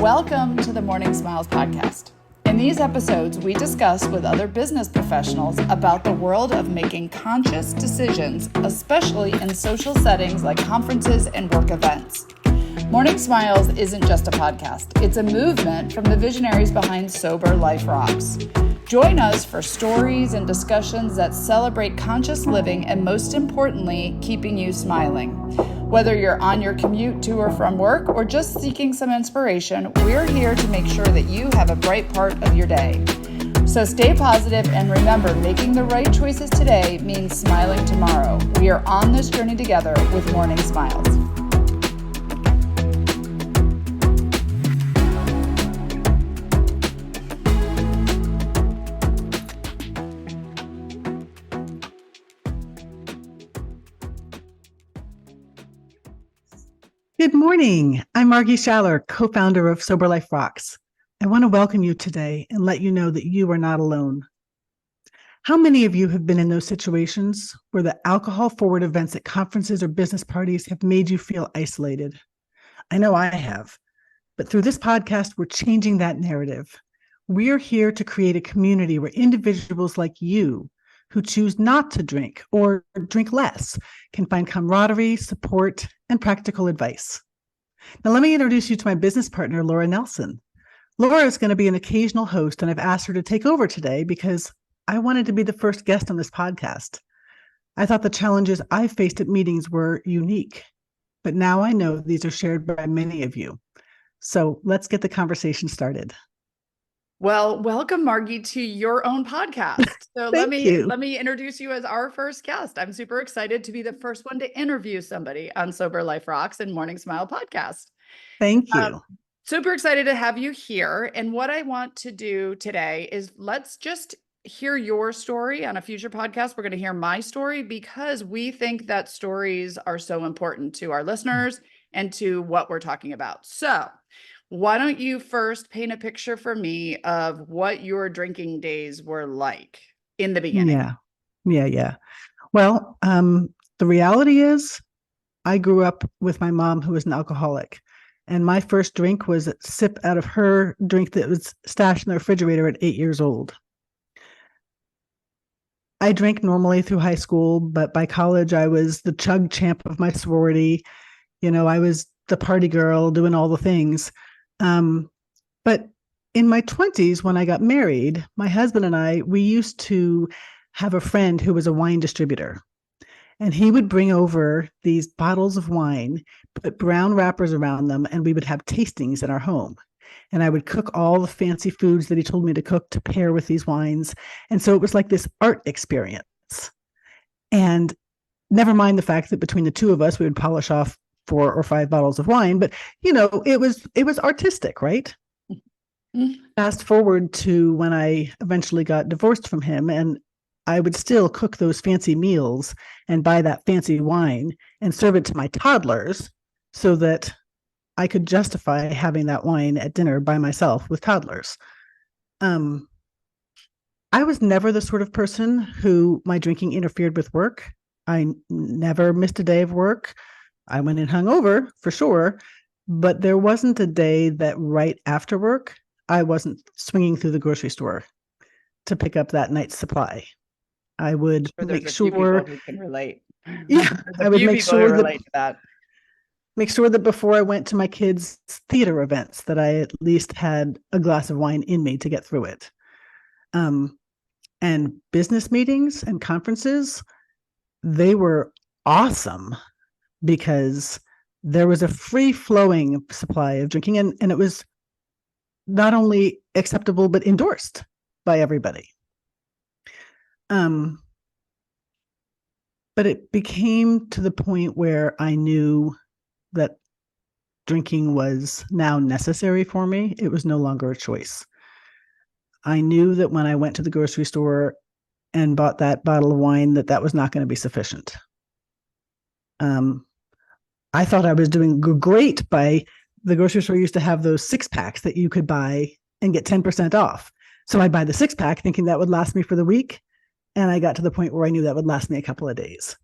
Welcome to the Morning Smiles podcast. In these episodes, we discuss with other business professionals about the world of making conscious decisions, especially in social settings like conferences and work events. Morning Smiles isn't just a podcast. It's a movement from the visionaries behind Sober Life Rocks. Join us for stories and discussions that celebrate conscious living and, most importantly, keeping you smiling. Whether you're on your commute to or from work or just seeking some inspiration, we're here to make sure that you have a bright part of your day. So stay positive and remember, making the right choices today means smiling tomorrow. We are on this journey together with Morning Smiles. Good morning. I'm Margie Schaller, co-founder of Sober Life Rocks. I want to welcome you today and let you know that you are not alone. How many of you have been in those situations where the alcohol-forward events at conferences or business parties have made you feel isolated? I know I have, but through this podcast, we're changing that narrative. We're here to create a community where individuals like you who choose not to drink or drink less can find camaraderie, support, and practical advice. Now, let me introduce you to my business partner, Laura Nelson. Laura is going to be an occasional host, and I've asked her to take over today because I wanted to be the first guest on this podcast. I thought the challenges I faced at meetings were unique, but now I know these are shared by many of you. So let's get the conversation started. Well, welcome, Margie, to your own podcast. So let me introduce you as our first guest. I'm super excited to be the first one to interview somebody on Sober Life Rocks and Morning Smile podcast. Thank you. Super excited to have you here. And what I want to do today is let's just hear your story on a future podcast. We're going to hear my story because we think that stories are so important to our listeners and to what we're talking about. So why don't you first paint a picture for me of what your drinking days were like in the beginning? Yeah. Well, the reality is I grew up with my mom who was an alcoholic. And my first drink was a sip out of her drink that was stashed in the refrigerator at 8 years old. I drank normally through high school, but by college, I was the chug champ of my sorority. You know, I was the party girl doing all the things. But in my 20s, when I got married, my husband and we used to have a friend who was a wine distributor. And he would bring over these bottles of wine, put brown wrappers around them, and we would have tastings in our home. And I would cook all the fancy foods that he told me to cook to pair with these wines. And so it was like this art experience. And never mind the fact that between the two of us, we would polish off 4 or 5 bottles of wine, but you know, it was artistic, right? Mm-hmm. Fast forward to when I eventually got divorced from him, and I would still cook those fancy meals and buy that fancy wine and serve it to my toddlers so that I could justify having that wine at dinner by myself with toddlers. I was never the sort of person who my drinking interfered with work. I never missed a day of work. I went in hungover for sure, but there wasn't a day that right after work, I wasn't swinging through the grocery store to pick up that night's supply. I would make sure who can relate. Yeah, I would make sure that before I went to my kids' theater events, that I at least had a glass of wine in me to get through it. And business meetings and conferences, they were awesome because there was a free-flowing supply of drinking, and it was not only acceptable, but endorsed by everybody. But it became to the point where I knew that drinking was now necessary for me. It was no longer a choice. I knew that when I went to the grocery store and bought that bottle of wine, that was not going to be sufficient. I thought I was doing great by the grocery store used to have those 6-packs that you could buy and get 10% off. So I'd buy the 6-pack thinking that would last me for the week. And I got to the point where I knew that would last me a couple of days.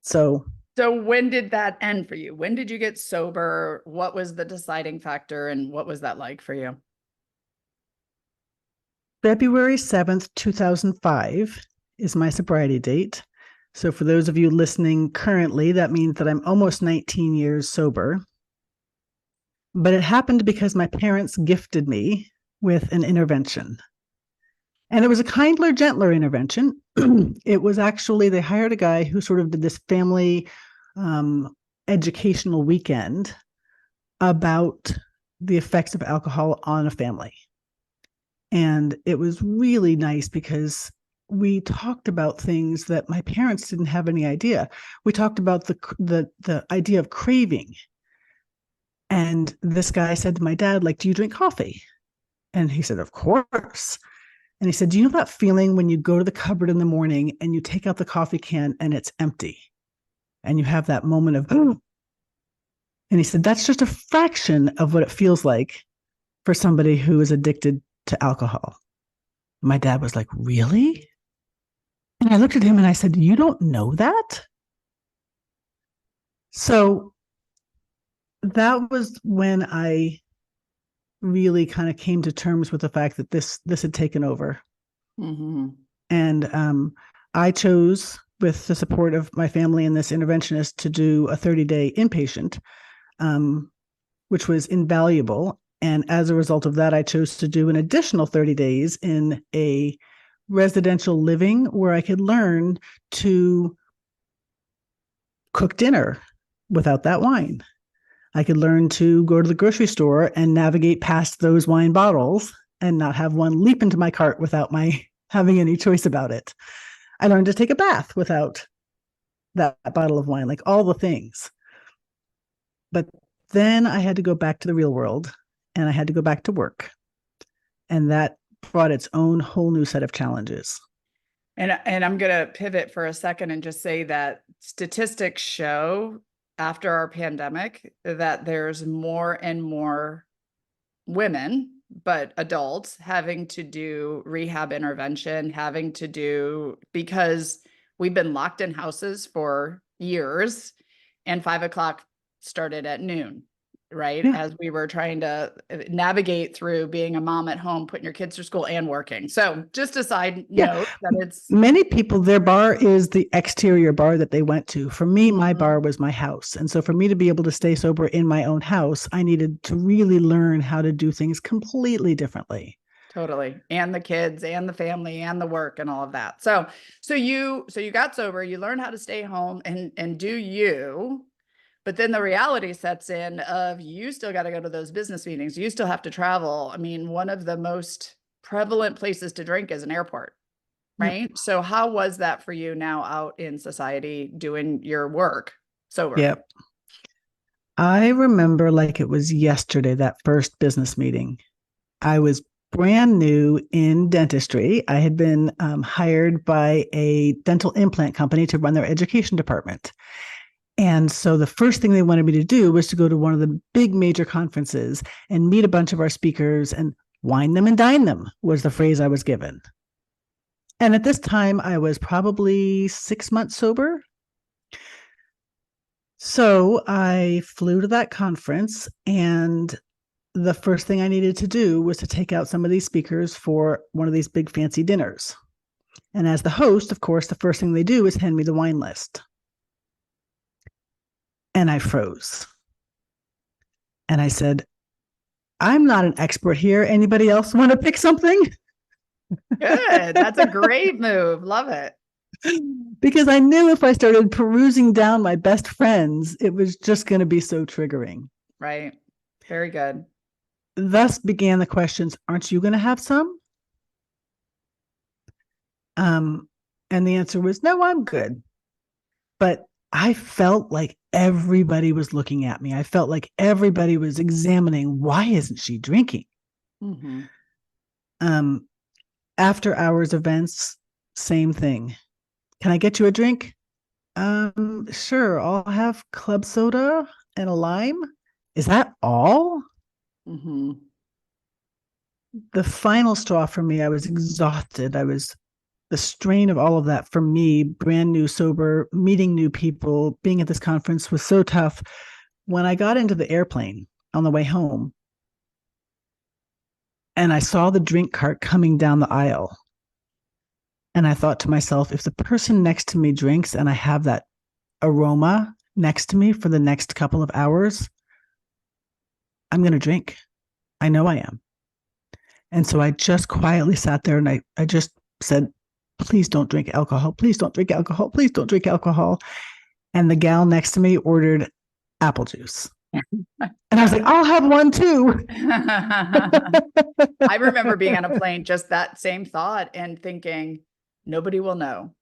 So So when did that end for you? When did you get sober? What was the deciding factor and what was that like for you? February 7th, 2005 is my sobriety date. So for those of you listening currently, that means that I'm almost 19 years sober. But it happened because my parents gifted me with an intervention. And it was a kindler, gentler intervention. It was actually, they hired a guy who sort of did this family educational weekend about the effects of alcohol on a family. And it was really nice because we talked about things that my parents didn't have any idea. We talked about the idea of craving. And this guy said to my dad, like, do you drink coffee? And he said, of course. And he said, do you know that feeling when you go to the cupboard in the morning and you take out the coffee can and it's empty? And you have that moment of, oh. And he said, that's just a fraction of what it feels like for somebody who is addicted to alcohol. My dad was like, really? And I looked at him and I said, you don't know that? So that was when I really kind of came to terms with the fact that this had taken over. Mm-hmm. And I chose, with the support of my family and this interventionist, to do a 30-day inpatient, which was invaluable. And as a result of that, I chose to do an additional 30 days in a residential living where I could learn to cook dinner without that wine. I could learn to go to the grocery store and navigate past those wine bottles and not have one leap into my cart without my having any choice about it. I learned to take a bath without that bottle of wine, like all the things. But then I had to go back to the real world and I had to go back to work. And that brought its own whole new set of challenges. And I'm going to pivot for a second and just say that statistics show after our pandemic that there's more and more women, but adults, having to do rehab intervention, having to do, because we've been locked in houses for years and 5 o'clock started at noon, right? Yeah. As we were trying to navigate through being a mom at home, putting your kids to school and working. So just a side note that it's many people, their bar is the exterior bar that they went to. For me, my bar was my house. And so for me to be able to stay sober in my own house, I needed to really learn how to do things completely differently. totally. And the kids and the family and the work and all of that. So you got sober, you learned how to stay home and do you. But then the reality sets in of you still got to go to those business meetings. You still have to travel. I mean, one of the most prevalent places to drink is an airport, right? Yep. So how was that for you now out in society doing your work sober? Yep. I remember like it was yesterday, that first business meeting. I was brand new in dentistry. I had been hired by a dental implant company to run their education department. And so the first thing they wanted me to do was to go to one of the big major conferences and meet a bunch of our speakers and wine them and dine them, was the phrase I was given. And at this time, I was probably 6 months sober. So I flew to that conference, and the first thing I needed to do was to take out some of these speakers for one of these big fancy dinners. And as the host, of course, the first thing they do is hand me the wine list. And I froze. And I said, I'm not an expert here. Anybody else want to pick something? Good. That's a great move. Love it. Because I knew if I started perusing down my best friends, it was just going to be so triggering. Right. Very good. Thus began the questions, aren't you going to have some? And the answer was, no, I'm good. But I felt like everybody was looking at me. I felt like everybody was examining, why isn't she drinking? Mm-hmm. After hours events, same thing. Can I get you a drink? Sure. I'll have club soda and a lime. Is that all? Mm-hmm. The final straw for me, I was exhausted. I was the strain of all of that for me, brand new, sober, meeting new people, being at this conference was so tough. When I got into the airplane on the way home and I saw the drink cart coming down the aisle, and I thought to myself, if the person next to me drinks and I have that aroma next to me for the next couple of hours, I'm going to drink. I know I am. And so I just quietly sat there and I just said, please don't drink alcohol. Please don't drink alcohol. Please don't drink alcohol. And the gal next to me ordered apple juice. And I was like, I'll have one too. I remember being on a plane, just that same thought and thinking, nobody will know.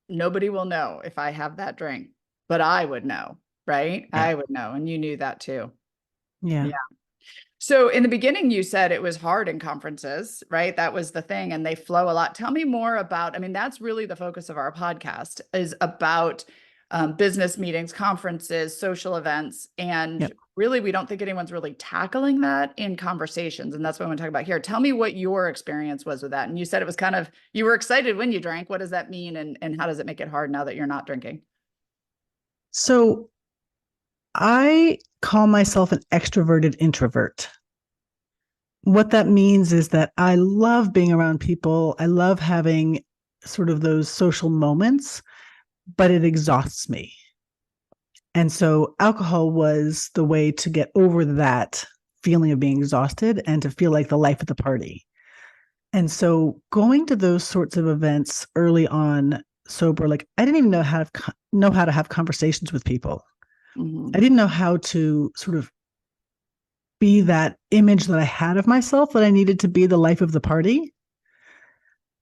Nobody will know if I have that drink, but I would know, right? Yeah. I would know. And you knew that too. Yeah. Yeah. So in the beginning, you said it was hard in conferences, right? That was the thing, and they flow a lot. Tell me more about, I mean, that's really the focus of our podcast is about business meetings, conferences, social events. And Yep. really, we don't think anyone's really tackling that in conversations. And that's what I want to talk about here. Tell me what your experience was with that. And you said it was kind of, you were excited when you drank. What does that mean? And how does it make it hard now that you're not drinking? So I call myself an extroverted introvert. What that means is that I love being around people. I love having sort of those social moments, but it exhausts me. And so alcohol was the way to get over that feeling of being exhausted and to feel like the life of the party. And so going to those sorts of events early on sober, like I didn't even know how to have conversations with people. Mm-hmm. I didn't know how to sort of be that image that I had of myself, that I needed to be the life of the party.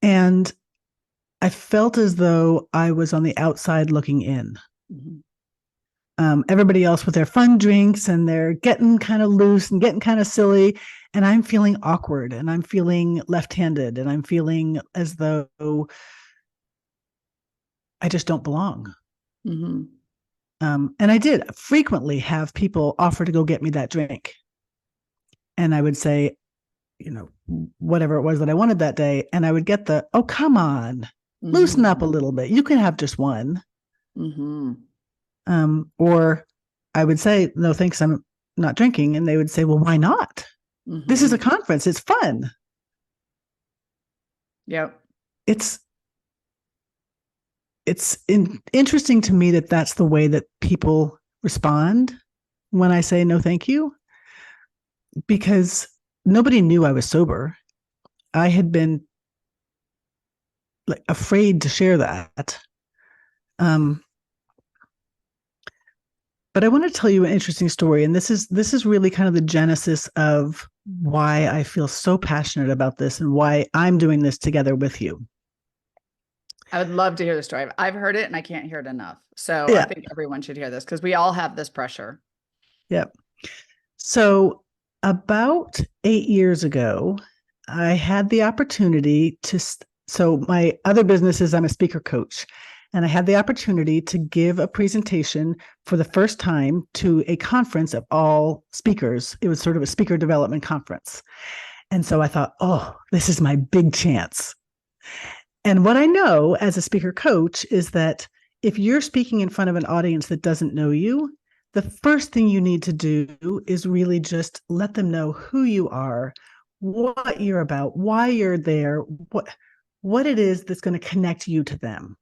And I felt as though I was on the outside looking in. Mm-hmm. Everybody else with their fun drinks and they're getting kind of loose and getting kind of silly. And I'm feeling awkward and I'm feeling left-handed and I'm feeling as though I just don't belong. Mm-hmm. And I did frequently have people offer to go get me that drink. And I would say, whatever it was that I wanted that day. And I would get oh, come on, Mm-hmm. loosen up a little bit. You can have just one. Mm-hmm. Or I would say, no, thanks, I'm not drinking. And they would say, well, why not? Mm-hmm. This is a conference. It's fun. Yep. It's interesting to me that that's the way that people respond when I say no, thank you, because nobody knew I was sober. I had been like afraid to share that. But I want to tell you an interesting story, and this is really kind of the genesis of why I feel so passionate about this and why I'm doing this together with you. I would love to hear the story. I've heard it and I can't hear it enough. So Yeah. I think everyone should hear this because we all have this pressure. Yep. So about 8 years ago, I had the opportunity so my other business is I'm a speaker coach, and I had the opportunity to give a presentation for the first time to a conference of all speakers. It was sort of a speaker development conference. And so I thought, oh, this is my big chance. And what I know as a speaker coach is that if you're speaking in front of an audience that doesn't know you, the first thing you need to do is really just let them know who you are, what you're about, why you're there, what it is that's going to connect you to them.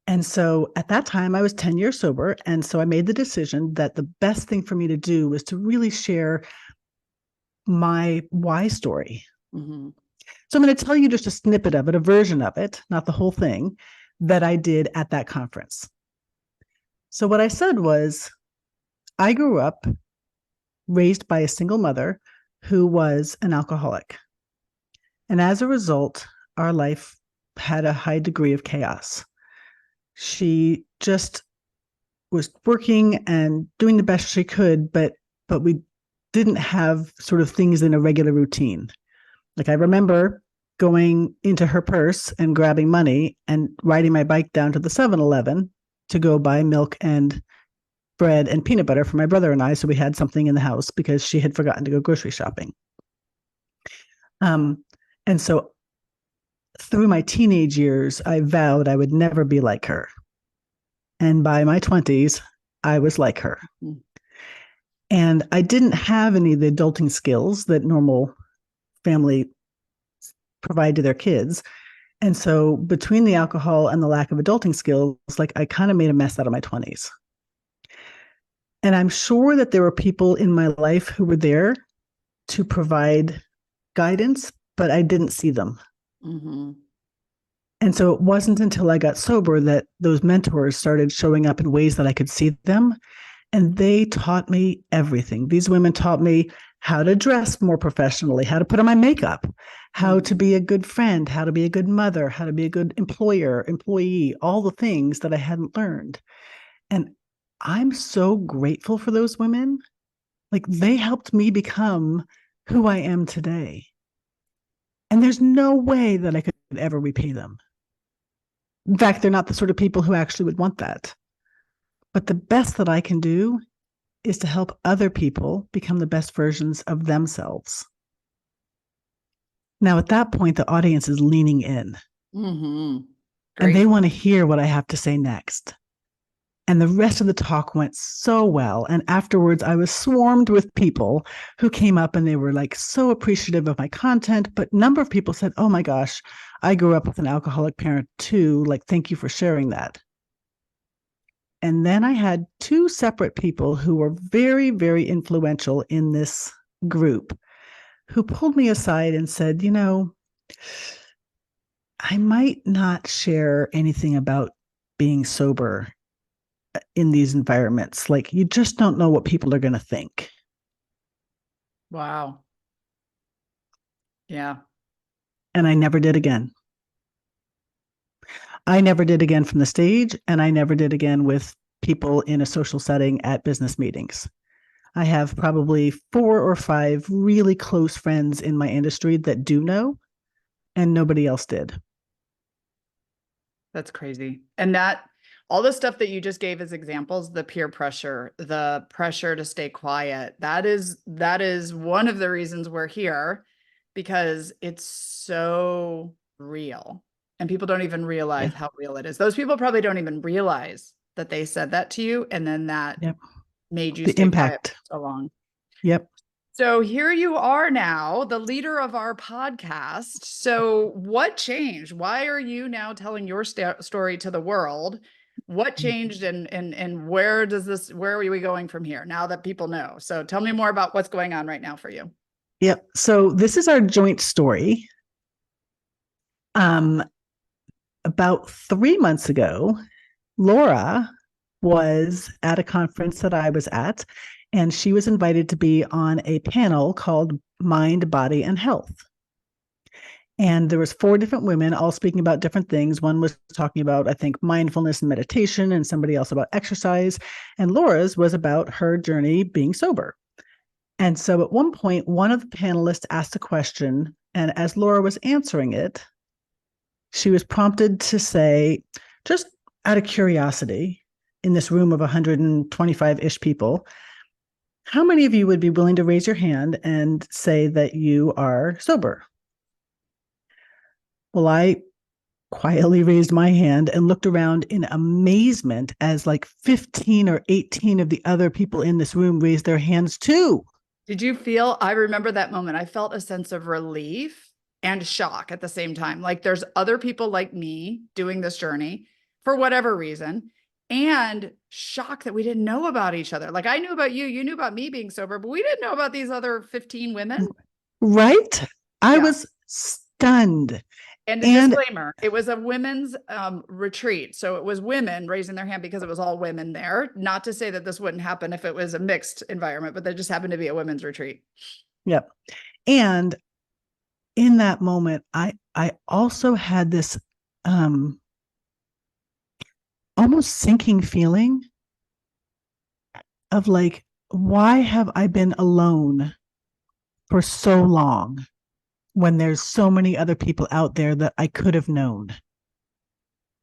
And so at that time, I was 10 years sober. And so I made the decision that the best thing for me to do was to really share my why story. Mm-hmm. So I'm going to tell you just a snippet of it, a version of it, not the whole thing, that I did at that conference. So what I said was, I grew up raised by a single mother who was an alcoholic. And as a result, our life had a high degree of chaos. She just was working and doing the best she could, but we didn't have sort of things in a regular routine. Like I remember going into her purse and grabbing money and riding my bike down to the 7-Eleven to go buy milk and bread and peanut butter for my brother and I, so we had something in the house because she had forgotten to go grocery shopping. And so through my teenage years, I vowed I would never be like her. And by my 20s, I was like her. Mm. And I didn't have any of the adulting skills that normal family provide to their kids. And so between the alcohol and the lack of adulting skills, like I kind of made a mess out of my 20s. And I'm sure that there were people in my life who were there to provide guidance, but I didn't see them. Mm-hmm. And so it wasn't until I got sober that those mentors started showing up in ways that I could see them. And they taught me everything. These women taught me how to dress more professionally, how to put on my makeup, how to be a good friend, how to be a good mother, how to be a good employer, employee, all the things that I hadn't learned. And I'm so grateful for those women. Like they helped me become who I am today. And there's no way that I could ever repay them. In fact, they're not the sort of people who actually would want that. But the best that I can do is to help other people become the best versions of themselves. Now, at that point, the audience is leaning in. Mm-hmm. And they want to hear what I have to say next. And the rest of the talk went so well. And afterwards, I was swarmed with people who came up and they were like so appreciative of my content. But a number of people said, oh my gosh, I grew up with an alcoholic parent too. Like, thank you for sharing that. And then I had two separate people who were very, very influential in this group who pulled me aside and said, you know, I might not share anything about being sober in these environments. Like, you just don't know what people are going to think. Wow. Yeah. And I never did again. I never did again from the stage, and I never did again with people in a social setting at business meetings. I have probably 4 or 5 really close friends in my industry that do know, and nobody else did. That's crazy. And that all the stuff that you just gave as examples, the peer pressure, the pressure to stay quiet, that is one of the reasons we're here, because it's so real and people don't even realize how real it is. Those people probably don't even realize that they said that to you. And then that made you stay quiet for so long. Yep. So here you are now, the leader of our podcast. So what changed? Why are you now telling your story to the world? What changed and where are we going from here now that people know? So tell me more about what's going on right now for you. Yep. So this is our joint story. About 3 months ago, Laura was at a conference that I was at, and she was invited to be on a panel called Mind, Body, and Health. And there was 4 different women all speaking about different things. One was talking about, I think, mindfulness and meditation, and somebody else about exercise. And Laura's was about her journey being sober. And so at one point, one of the panelists asked a question, and as Laura was answering it, she was prompted to say, just out of curiosity, in this room of 125-ish people, how many of you would be willing to raise your hand and say that you are sober? Well, I quietly raised my hand and looked around in amazement as like 15 or 18 of the other people in this room raised their hands too. Did you feel, I remember that moment, I felt a sense of relief and shock at the same time. Like there's other people like me doing this journey for whatever reason, and shock that we didn't know about each other. Like I knew about you, you knew about me being sober, but we didn't know about these other 15 women. Right? I was stunned. And a disclaimer, it was a women's retreat. So it was women raising their hand because it was all women there. Not to say that this wouldn't happen if it was a mixed environment, but there just happened to be a women's retreat. Yep. And in that moment, I also had this almost sinking feeling of like, why have I been alone for so long when there's so many other people out there that I could have known?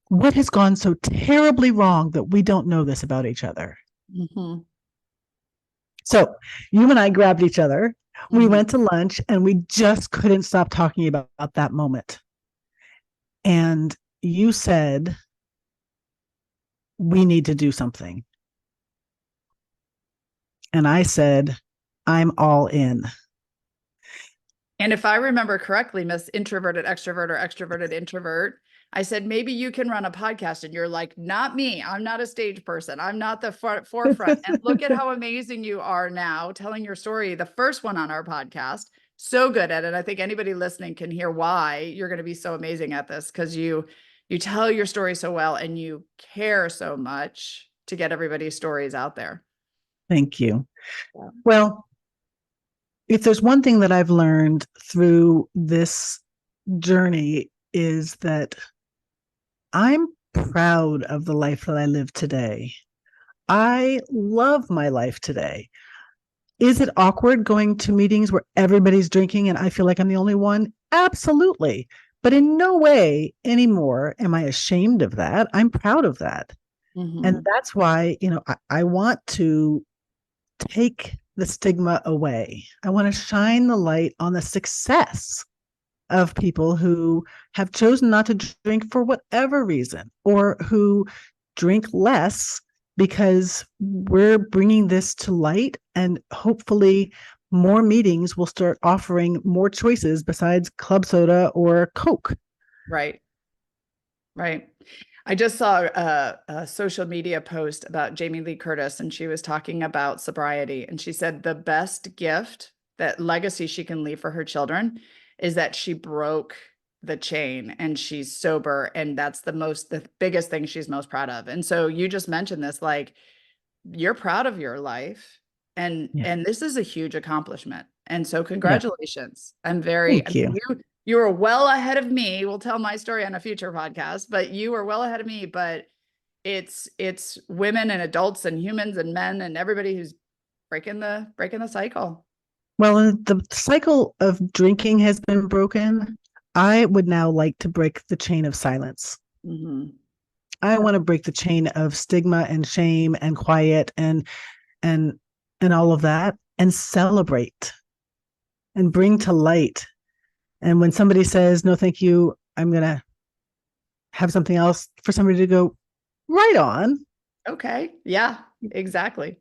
What has gone so terribly wrong that we don't know this about each other? Mm-hmm. So you and I grabbed each other. We went to lunch and we just couldn't stop talking about that moment. And you said, we need to do something. And I said, I'm all in. And if I remember correctly, Miss Introverted Extrovert or Extroverted Introvert, I said, maybe you can run a podcast. And you're like, not me. I'm not a stage person. I'm not the forefront. And look at how amazing you are now telling your story. The first one on our podcast, so good at it. I think anybody listening can hear why you're going to be so amazing at this, because you tell your story so well and you care so much to get everybody's stories out there. Thank you. Yeah. Well, if there's one thing that I've learned through this journey is that I'm proud of the life that I live today. I love my life today. Is it awkward going to meetings where everybody's drinking and I feel like I'm the only one? Absolutely. But in no way anymore am I ashamed of that. I'm proud of that. Mm-hmm. And that's why, I want to take the stigma away. I want to shine the light on the success of people who have chosen not to drink for whatever reason, or who drink less, because we're bringing this to light, and hopefully more meetings will start offering more choices besides club soda or Coke. Right. I just saw a social media post about Jamie Lee Curtis, and she was talking about sobriety. And she said the best gift, that legacy she can leave for her children, is that she broke the chain and she's sober. And that's the biggest thing she's most proud of. And so you just mentioned this, like, you're proud of your life, and this is a huge accomplishment. And so congratulations. Yeah. Thank you. You were well ahead of me. We'll tell my story on a future podcast, but you were well ahead of me. But it's women and adults and humans and men and everybody who's breaking the cycle. Well, the cycle of drinking has been broken. I would now like to break the chain of silence. Mm-hmm. I want to break the chain of stigma and shame and quiet and all of that, and celebrate and bring to light. And when somebody says, no, thank you, I'm going to have something else, for somebody to go, right on. Okay. Yeah, exactly.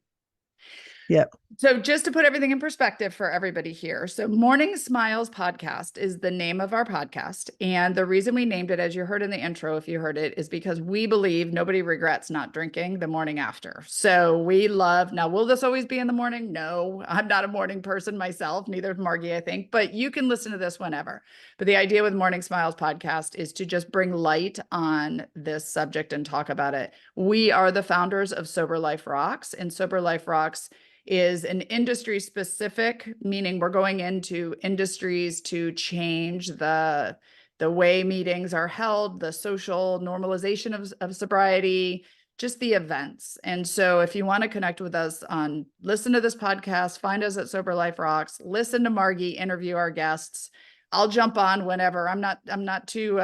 Yep. So just to put everything in perspective for everybody here. So Morning Smiles Podcast is the name of our podcast. And the reason we named it, as you heard in the intro, if you heard it, is because we believe nobody regrets not drinking the morning after. So we love, now will this always be in the morning? No, I'm not a morning person myself, neither is Margie, I think, but you can listen to this whenever. But the idea with Morning Smiles Podcast is to just bring light on this subject and talk about it. We are the founders of Sober Life Rocks, and Sober Life Rocks is an industry specific, meaning we're going into industries to change the way meetings are held, the social normalization of sobriety, just the events. And so if you want to connect with us listen to this podcast, find us at Sober Life Rocks, listen to Margie interview our guests. I'll jump on whenever. I'm not too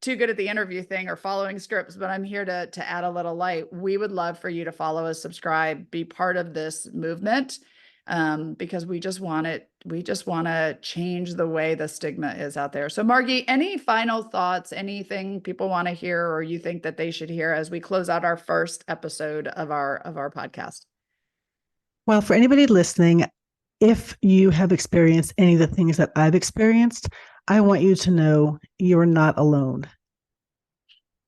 good at the interview thing or following scripts, but I'm here to add a little light. We would love for you to follow us, subscribe, be part of this movement, because we just want to change the way the stigma is out there. So Margie, any final thoughts, anything people want to hear or you think that they should hear as we close out our first episode of our podcast? Well, for anybody listening, if you have experienced any of the things that I've experienced, I want you to know you're not alone.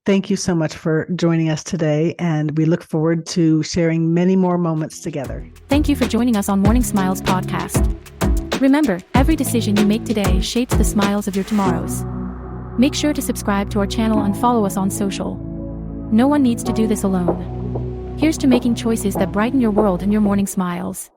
Thank you so much for joining us today, and we look forward to sharing many more moments together. Thank you for joining us on Morning Smiles Podcast. Remember, every decision you make today shapes the smiles of your tomorrows. Make sure to subscribe to our channel and follow us on social. No one needs to do this alone. Here's to making choices that brighten your world and your morning smiles.